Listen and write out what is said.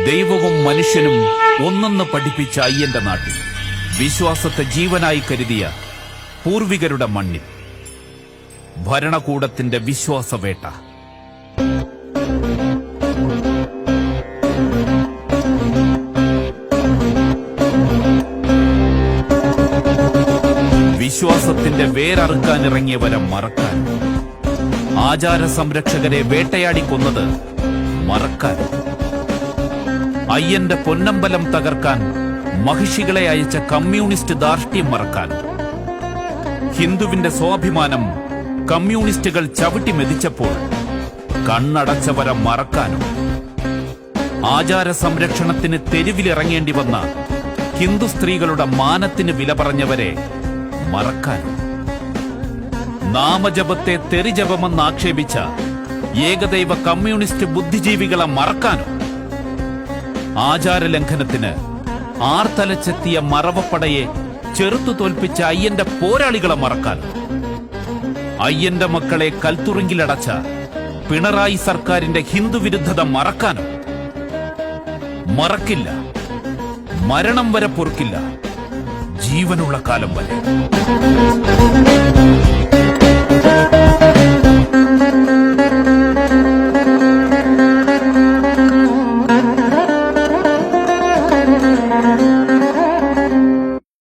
ദൈവവും മനുഷ്യനും ഒന്നെന്ന് പഠിപ്പിച്ച അയ്യന്റെ നാട്ടിൽ വിശ്വാസത്തെ ജീവനായി കരുതിയ പൂർവികരുടെ മണ്ണിൽ ഭരണകൂടത്തിന്റെ വിശ്വാസവേട്ട. വിശ്വാസത്തിന്റെ വേരറുക്കാനിറങ്ങിയവരെ മറക്കാൻ, ആചാര സംരക്ഷകരെ വേട്ടയാടിക്കൊന്നത് മറക്കാൻ, അയ്യന്റെ പൊന്നമ്പലം തകർക്കാൻ മഹിഷികളെ അയച്ച കമ്മ്യൂണിസ്റ്റ് ധാർഷ്ട്യം മറക്കാൻ, ഹിന്ദുവിന്റെ സ്വാഭിമാനം കമ്മ്യൂണിസ്റ്റുകൾ ചവിട്ടി മെതിച്ചപ്പോൾ കണ്ണടച്ചവരെ മറക്കാനും, ആചാര സംരക്ഷണത്തിന് തെരുവിലിറങ്ങേണ്ടി വന്ന ഹിന്ദു സ്ത്രീകളുടെ മാനത്തിന് വില പറഞ്ഞവരെ മറക്കാനും, നാമജപത്തെ തെറിജപമെന്ന് ആക്ഷേപിച്ച ഏകദൈവ കമ്മ്യൂണിസ്റ്റ് ബുദ്ധിജീവികളെ മറക്കാനും, ആചാരലംഘനത്തിന് ആർത്തലച്ചെത്തിയ മറവപ്പടയെ ചെറുത്തു തോൽപ്പിച്ച അയ്യന്റെ പോരാളികളെ മറക്കാനും, അയ്യന്റെ മക്കളെ കൽത്തുറുങ്കിലടച്ച പിണറായി സർക്കാരിന്റെ ഹിന്ദുവിരുദ്ധത മറക്കാനും. മറക്കില്ല, മരണം വരെ പൊറുക്കില്ല, ജീവനുള്ള കാലം വരെ.